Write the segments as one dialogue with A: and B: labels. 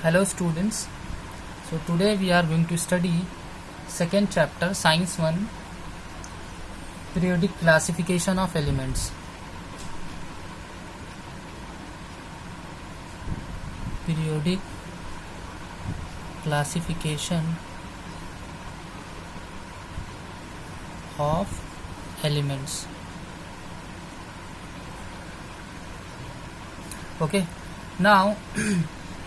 A: Hello students, so today we are going to study second chapter science 1 periodic classification of elements. Periodic classification of elements. Okay, now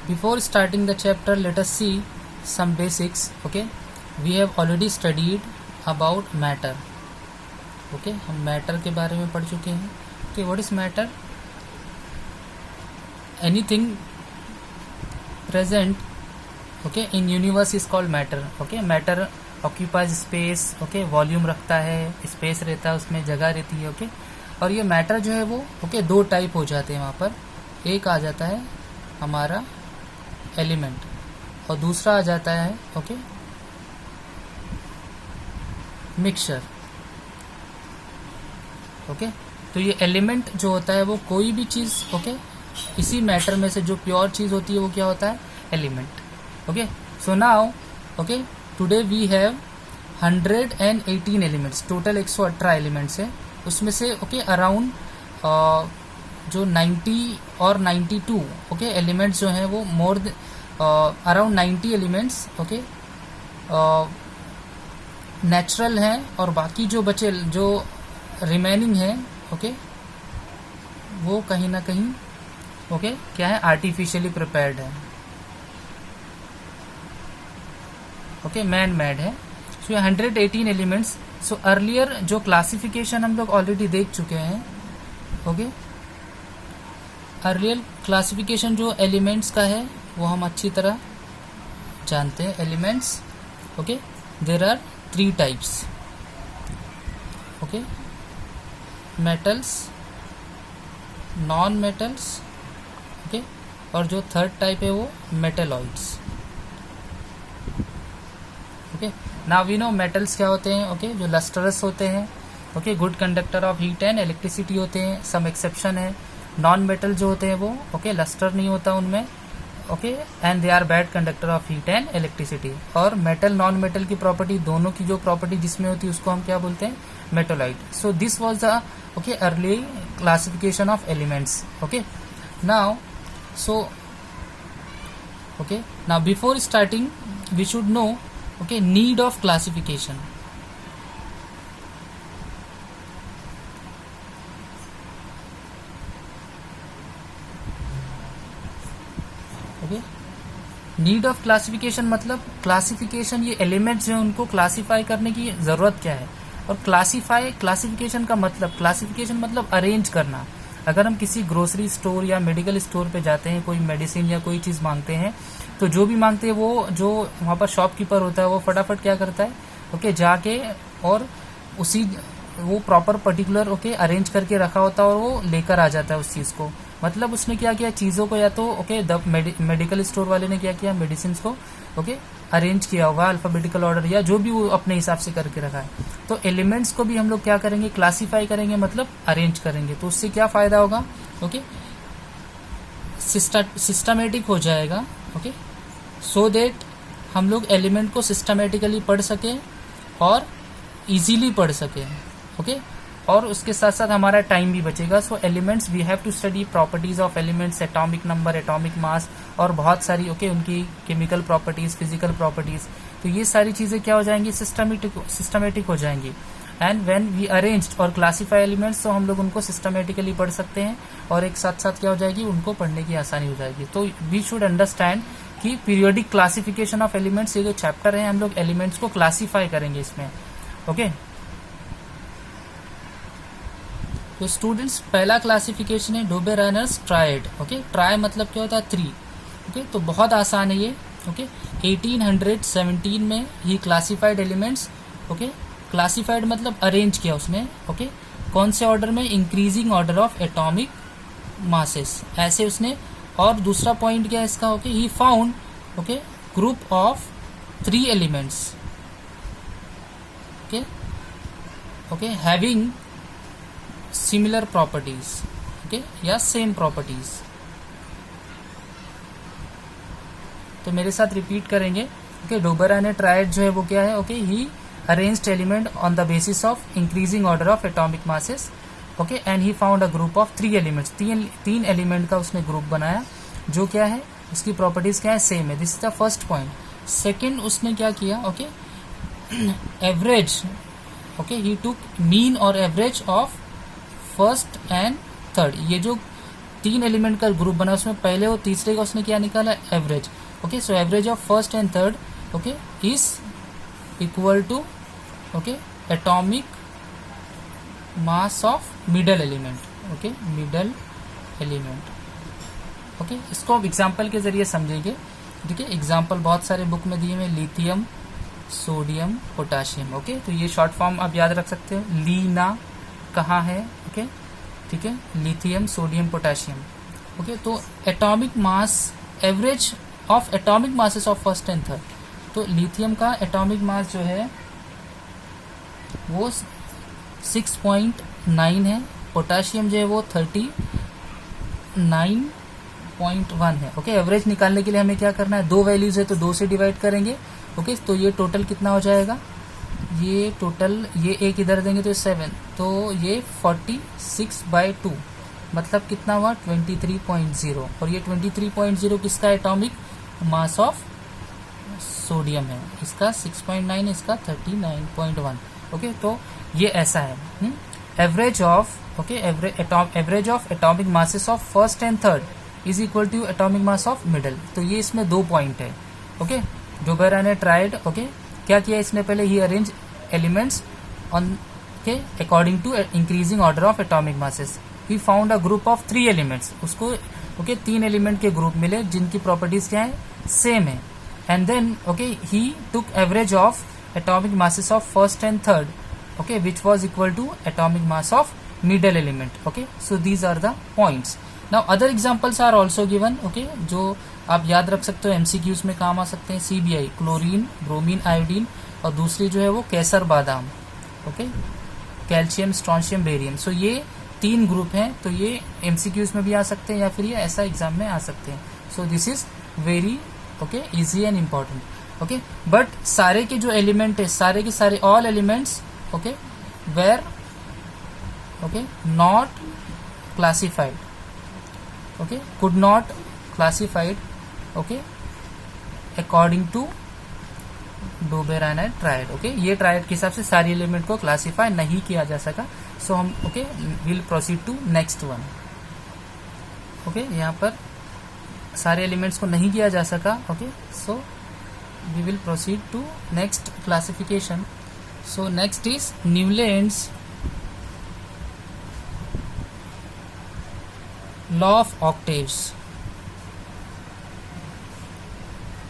A: before starting the chapter, let us see some basics. Okay, we have already studied about matter. Okay, हम matter के बारे में पढ़ चुके हैं. Okay, what is matter? Anything present, okay, in universe is called matter. Okay, matter occupies space. Okay, volume रखता है, space रहता है, उसमें जगह रहती है. Okay, और ये matter जो है वो okay दो टाइप हो जाते हैं वहाँ पर. एक आ जाता है हमारा एलिमेंट और दूसरा आ जाता है ओके मिक्सचर. ओके, तो ये एलिमेंट जो होता है वो कोई भी चीज़ ओके इसी मैटर में से जो प्योर चीज़ होती है वो क्या होता है element. Okay, so now okay today we have 118 elements. Total 118 elements है. उसमें से ओके अराउंड जो 90 और 92 ओके एलिमेंट्स जो हैं वो मोर अराउंड 90 एलिमेंट्स ओके नेचुरल हैं और बाकी जो बचे जो रिमेनिंग हैं ओके वो कहीं ना कहीं ओके क्या है आर्टिफिशियली प्रिपेयर्ड है. ओके मैन मेड है. So 118 elements. सो अर्लियर जो क्लासिफिकेशन हम लोग ऑलरेडी देख चुके हैं. ओके, अर्लियर क्लासिफिकेशन जो एलिमेंट्स का है वो हम अच्छी तरह जानते हैं. Elements okay there are 3 types. Okay, metals, non metals okay और जो थर्ड टाइप है वो metalloids. Okay, now we know metals क्या होते हैं. ओके, जो लस्टरस होते हैं okay good conductor of heat and electricity होते हैं. सम एक्सेप्शन है. नॉन मेटल जो होते हैं वो ओके लस्टर नहीं होता उनमें okay and they are bad conductor of heat and electricity. और मेटल नॉन मेटल की प्रॉपर्टी दोनों की जो प्रॉपर्टी जिसमें होती है उसको हम क्या बोलते हैं metalloid. So this was the okay early classification of elements. Okay, now so okay now before starting we should know okay need of classification. Okay, need of classification मतलब क्लासिफिकेशन ये एलिमेंट्स जो उनको क्लासिफाई करने की ज़रूरत क्या है. और क्लासिफिकेशन का मतलब क्लासिफिकेशन मतलब अरेंज करना. अगर हम किसी ग्रोसरी स्टोर या मेडिकल स्टोर पे जाते हैं, कोई मेडिसिन या कोई चीज़ मांगते हैं, तो जो भी मांगते हैं वो जो वहाँ पर शॉपकीपर होता है वो फटाफट क्या करता है ओके जाके और उसी वो प्रॉपर पर्टिकुलर ओके अरेंज करके रखा होता है और वो लेकर आ जाता है उस चीज़ को. मतलब उसने क्या किया चीज़ों को या तो ओके मेडिकल स्टोर वाले ने क्या किया मेडिसिन को ओके अरेंज किया होगा अल्फाबेटिकल ऑर्डर या जो भी वो अपने हिसाब से करके रखा है. तो एलिमेंट्स को भी हम लोग क्या करेंगे क्लासीफाई करेंगे मतलब अरेंज करेंगे. तो उससे क्या फ़ायदा होगा ओके सिस्टमेटिक हो जाएगा. ओके, सो देट हम लोग एलिमेंट को सिस्टमेटिकली पढ़ सकें और इजीली पढ़ सकें. ओके, और उसके साथ साथ हमारा टाइम भी बचेगा. So elements we have to study properties of elements, atomic number, atomic mass और बहुत सारी ओके उनकी केमिकल प्रॉपर्टीज, फिजिकल प्रॉपर्टीज. तो ये सारी चीज़ें क्या हो जाएंगी सिस्टमेटिक हो जाएंगी. एंड व्हेन वी अरेंज्ड और क्लासीफाई एलिमेंट्स तो हम लोग उनको सिस्टमेटिकली पढ़ सकते हैं और एक साथ साथ क्या हो जाएगी उनको पढ़ने की आसानी हो जाएगी. तो वी शुड अंडरस्टैंड कि पीरियोडिक क्लासिफिकेशन ऑफ एलिमेंट्स ये जो चैप्टर है हम लोग एलिमेंट्स को क्लासीफाई करेंगे इसमें. ओके, तो स्टूडेंट्स पहला क्लासिफिकेशन है डोबेरेनर्स ट्रायड. ओके, ट्राई मतलब क्या होता है 3. ओके, तो बहुत आसान है ये. ओके, 1817 में ही क्लासिफाइड एलिमेंट्स. ओके, क्लासिफाइड मतलब अरेंज किया उसने. ओके, कौन से ऑर्डर में increasing order of atomic masses ऐसे उसने. और दूसरा पॉइंट क्या है इसका okay he found okay group of 3 elements okay okay having similar properties okay या सेम प्रॉपर्टीज. तो मेरे साथ रिपीट करेंगे। ओके, डोबेरा ने ट्राइड जो है वो क्या है, okay, he arranged element on the basis of increasing order of atomic masses, okay, and he found a group of 3 elements, तीन एलिमेंट का उसने ग्रुप बनाया जो क्या है, उसकी प्रॉपर्टीज क्या है, सेम है। This is the first point. Second उसने क्या किया, okay, average, okay, he took mean और average of first and third. ये जो 3 एलिमेंट का ग्रुप बना उसमें पहले और तीसरे का उसने क्या निकाला, average. Okay, so average of first and third, okay, is equal to, okay, atomic mass of middle element, okay, middle element. Okay, इसको अब एग्जाम्पल के जरिए समझेंगे। ठीक है, एग्जाम्पल बहुत सारे बुक में दिए हुए, लिथियम, सोडियम, पोटाशियम। ओके, तो ये शॉर्ट फॉर्म आप याद रख सकते हो, लीना कहाँ है, ओके, ठीक है, लिथियम, सोडियम, पोटाशियम। ओके, तो atomic mass, average of atomic masses of first and third, तो लिथियम का एटॉमिक मास जो है वो 6.9 है, पोटाशियम जो है वो 39.1 है। ओके, एवरेज निकालने के लिए हमें क्या करना है, 2 वैल्यूज है तो 2 से डिवाइड करेंगे। ओके, तो ये टोटल कितना हो जाएगा, ये टोटल, ये एक इधर देंगे तो 7, तो ये 46/2 मतलब कितना हुआ, 23.0, और ये 23.0 किसका एटॉमिक मास ऑफ सोडियम है, इसका 6.9 है, इसका 39.1। ओके, तो ये ऐसा है। Average of, okay, average of atomic masses of first and third is equal to atomic mass of middle. तो ये इसमें 2 पॉइंट है। ओके, डोबेरा ने ट्राइड, ओके, क्या किया इसने, पहले ही arrange elements on, okay, according to increasing order of atomic masses. He found a group of 3 elements, उसको, ओके, 3 एलिमेंट के ग्रुप मिले जिनकी प्रॉपर्टीज क्या है, सेम है। And then, okay, he took average of atomic masses of first and third, okay, which was equal to atomic mass of middle element. Okay, so these are the points. Now other examples are also given, okay, जो आप याद रख सकते हो, MCQs में काम आ सकते हैं, CBI, क्लोरीन, ब्रोमीन, आयोडीन, और दूसरी जो है वो केसर बादाम, ओके, कैल्शियम, स्ट्रॉन्शियम, बेरियम। सो ये 3 ग्रुप हैं, तो ये MCQs में भी आ सकते हैं या फिर ये ऐसा एग्जाम में आ सकते हैं। So this is very, okay, easy and important. Okay, but सारे के जो एलिमेंट है, सारे के सारे all elements, okay, were, okay, not classified, okay, could not classified, okay, according to डोबेरा ने ट्राइड। ओके, ये ट्राइड के हिसाब से सारी एलिमेंट को क्लासीफाई नहीं किया जा सका। सो हम, okay, will proceed to next one. Okay, यहाँ पर सारे एलिमेंट्स को नहीं किया जा सका। Okay, so we will proceed to next classification. So next is Newland's law of octaves.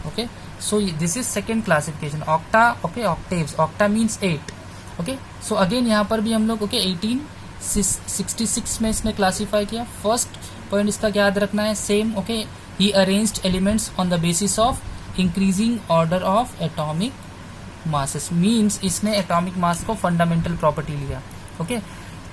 A: Okay, so this is second classification, octa, okay, octaves, octa means 8. Okay, so again यहाँ पर भी हम लोग, okay, 1866 में इसने क्लासीफाई किया। First point इसका क्या याद रखना है, same. Okay, he arranged elements on the basis of increasing order of atomic masses, means इसने एटॉमिक मास को फंडामेंटल प्रॉपर्टी लिया। ओके,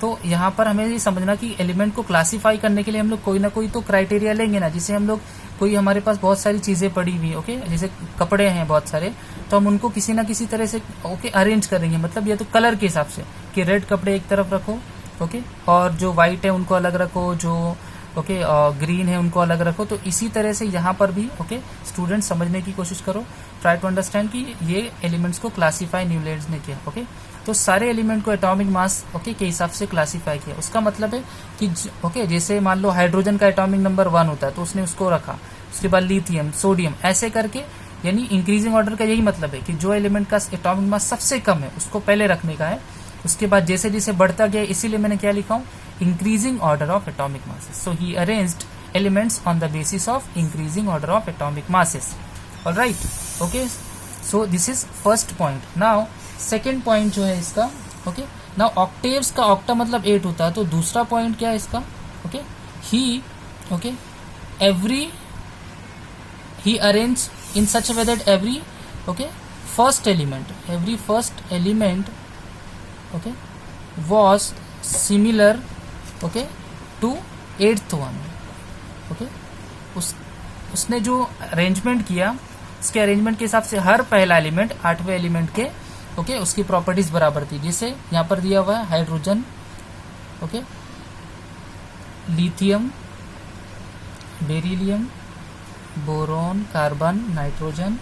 A: तो यहाँ पर हमें ये समझना कि एलिमेंट को क्लासिफाई करने के लिए हम लोग कोई ना कोई तो क्राइटेरिया लेंगे ना। जिसे हम लोग, कोई हमारे पास बहुत सारी चीजें पड़ी हुई, ओके, जैसे कपड़े हैं बहुत सारे, तो हम उनको किसी ना किसी तरह से, ओके, अरेंज करेंगे। मतलब या तो कलर के हिसाब से कि रेड कपड़े एक तरफ रखो, ओके, और जो व्हाइट है उनको अलग रखो, जो, ओके, ग्रीन है उनको अलग रखो। तो इसी तरह से यहाँ पर भी, ओके, स्टूडेंट समझने की कोशिश करो, ट्राई टू अंडरस्टैंड कि ये एलिमेंट्स को क्लासीफाई न्यूलैंड्स ने किया। ओके, तो सारे एलिमेंट को एटॉमिक मास, ओके, के हिसाब से क्लासीफाई किया। उसका मतलब है कि, ओके, जैसे मान लो हाइड्रोजन का एटॉमिक नंबर 1 होता है तो उसने उसको रखा, उसके बाद लिथियम, सोडियम, ऐसे करके, यानी इंक्रीजिंग ऑर्डर का यही मतलब है कि जो एलिमेंट का एटॉमिक मास सबसे कम है उसको पहले रखने का है। उसके बाद जैसे जैसे बढ़ता गया, इसीलिए मैंने क्या लिखा हूँ, increasing order of atomic masses. So he arranged elements on the basis of increasing order of atomic masses. Alright, okay, so this is first point. Now second point जो है इसका, ओके, नाउ ऑक्टेव्स का octa मतलब 8 होता है, तो दूसरा point क्या है इसका, okay, he, okay, he arranged in such a way that every, okay, first element, okay, was similar, okay, to 8th one. Okay, उसने जो अरेंजमेंट किया इसके अरेंजमेंट के हिसाब से हर पहला एलिमेंट 8वें एलिमेंट के ओके उसकी प्रॉपर्टीज बराबर थी। जैसे यहाँ पर दिया हुआ है hydrogen, okay, lithium, beryllium, boron, carbon, nitrogen,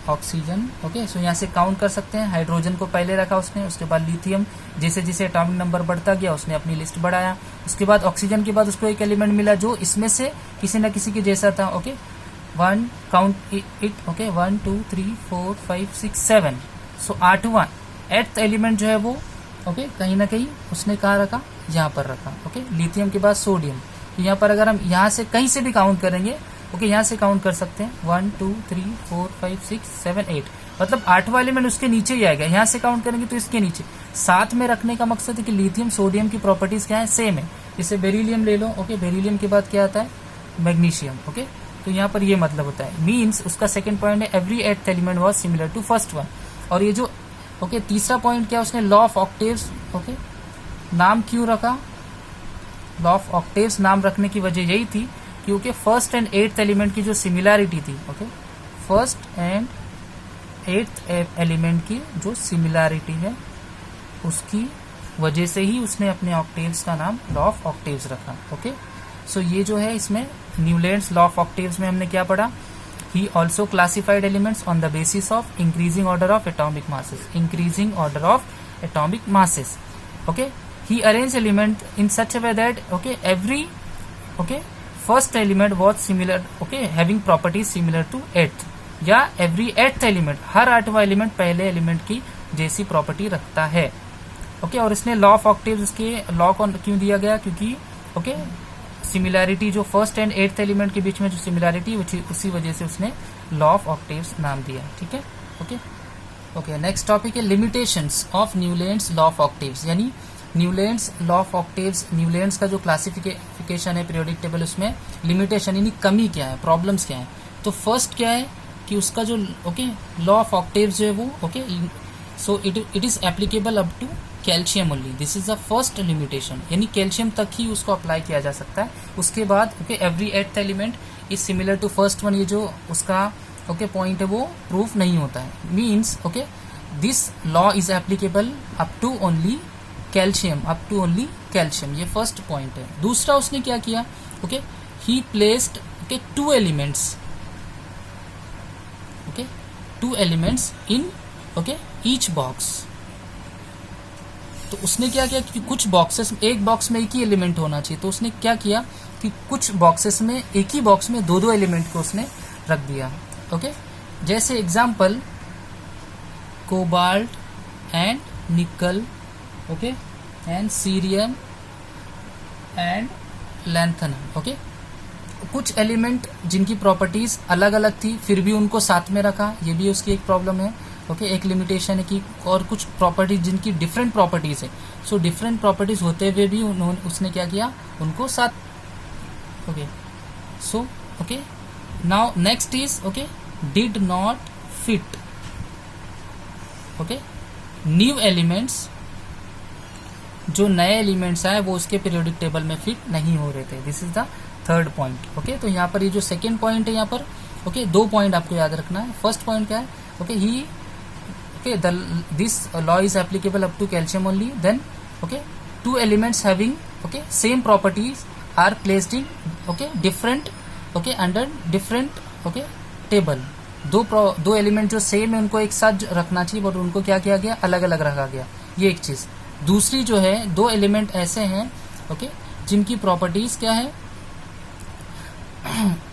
A: oxygen, okay. So यहाँ से काउंट कर सकते हैं। हाइड्रोजन को पहले रखा उसने, उसके बाद लिथियम, जैसे जैसे एटॉमिक नंबर बढ़ता गया उसने अपनी लिस्ट बढ़ाया। उसके बाद ऑक्सीजन के बाद उसको एक एलिमेंट मिला जो इसमें से किसी न किसी के जैसा था, okay. 1 count it, okay, 1 2 3 4 5 6 7। So 8th element जो है वो ओके कहीं ना कहीं उसने कहाँ रखा, यहाँ पर रखा, ओके। लिथियम के बाद सोडियम। तो यहाँ पर अगर हम यहाँ से कहीं से भी काउंट करेंगे, ओके, यहाँ से काउंट कर सकते हैं 1 2 3 4 5 6 7 8, मतलब 8वां एलिमेंट उसके नीचे ही आएगा। यहाँ से काउंट करेंगे तो इसके नीचे। साथ में रखने का मकसद है कि लिथियम सोडियम की प्रॉपर्टीज क्या है, सेम है। जैसे बेरिलियम ले लो, ओके, बेरिलियम के बाद क्या आता है, मैग्नीशियम, ओके। तो यहाँ पर ये मतलब होता है, मीन्स उसका सेकंड पॉइंट है every 8th element was similar to first one. और ये जो ओके तीसरा पॉइंट क्या, उसने लॉ ऑफ ऑक्टेव्स, ओके, नाम क्यों रखा, लॉ ऑफ ऑक्टेव्स नाम रखने की वजह यही थी क्योंकि फर्स्ट एंड 8th एलिमेंट की जो सिमिलैरिटी थी, okay, first and 8th element की जो सिमिलैरिटी है उसकी वजह से ही उसने अपने ऑक्टेव्स का नाम लॉ ऑफ ऑक्टेव्स रखा, ओके। सो ये जो है इसमें न्यूलैंड्स लॉ ऑफ ऑक्टेव्स में हमने क्या पढ़ा, he also classified elements on the basis of increasing order of atomic masses, increasing order of atomic masses, okay. He arranged element in such a way that okay every okay first element was similar, okay, having properties similar to 8th, या every 8th element, हर 8वां element पहले element की जैसी property रखता है, okay. और इसने law of octaves, उसके law को क्यों दिया गया, क्योंकि ओके सिमिलैरिटी जो फर्स्ट एंड 8th एलिमेंट के बीच में जो सिमिलैरिटी उसी वजह से उसने लॉ ऑफ ऑक्टेव्स नाम दिया, ठीक है, ओके। ओके, नेक्स्ट टॉपिक है limitations of Newlands law of octaves, यानी Newlands law of octaves, Newlands का जो क्लासिफिकेशन है पीरियोडिक टेबल, उसमें लिमिटेशन यानी कमी क्या है, प्रॉब्लम्स क्या है। तो फर्स्ट क्या है कि उसका जो ओके लॉ ऑफ ऑक्टेव्स जो है वो okay, so it is applicable up to calcium only, this is the first limitation, यानी कैल्शियम तक ही उसको अप्लाई किया जा सकता है। उसके बाद okay every 8th element is similar to first one, ये जो उसका ओके पॉइंट है वो प्रूफ नहीं होता है, means okay this law is applicable up to only calcium, up to only calcium, ये फर्स्ट पॉइंट है। दूसरा उसने क्या किया, okay, he placed okay 2 elements, okay 2 elements in okay each box. तो उसने क्या किया कि कुछ बॉक्सेस, एक बॉक्स में एक ही एलिमेंट होना चाहिए, तो उसने क्या किया कि कुछ बॉक्सेस में, एक ही बॉक्स में 2-2 एलिमेंट को उसने रख दिया, ओके। जैसे example cobalt and nickel, okay, and cerium and lanthanum, okay. कुछ एलिमेंट जिनकी प्रॉपर्टीज अलग अलग थी फिर भी उनको साथ में रखा, ये भी उसकी एक प्रॉब्लम है, ओके, एक लिमिटेशन है कि, और कुछ प्रॉपर्टीज जिनकी डिफरेंट प्रॉपर्टीज है, सो डिफरेंट प्रॉपर्टीज होते हुए भी उसने क्या किया, उनको साथ, okay. So okay now next is okay did not fit, okay, new elements, जो नए एलिमेंट्स आए वो उसके पीरियोडिक टेबल में फिट नहीं हो रहे थे, this is the third point, okay. तो यहाँ पर ये जो सेकेंड पॉइंट है, यहाँ पर ओके 2 पॉइंट आपको याद रखना है। फर्स्ट पॉइंट क्या है, okay, he okay this law is applicable up to calcium only, then okay 2 elements having okay same properties are placed in okay different okay under different okay table। दो element जो same है उनको एक साथ रखना चाहिए, बट उनको क्या किया गया, अलग अलग रखा गया, ये एक चीज। दूसरी जो है 2 एलिमेंट ऐसे हैं ओके जिनकी प्रॉपर्टीज क्या है,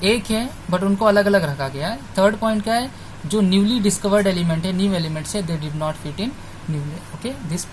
A: एक है बट उनको अलग अलग रखा गया है। थर्ड पॉइंट क्या है, जो न्यूली डिस्कवर्ड एलिमेंट है, न्यू एलिमेंट है, they did not fit in newly, okay this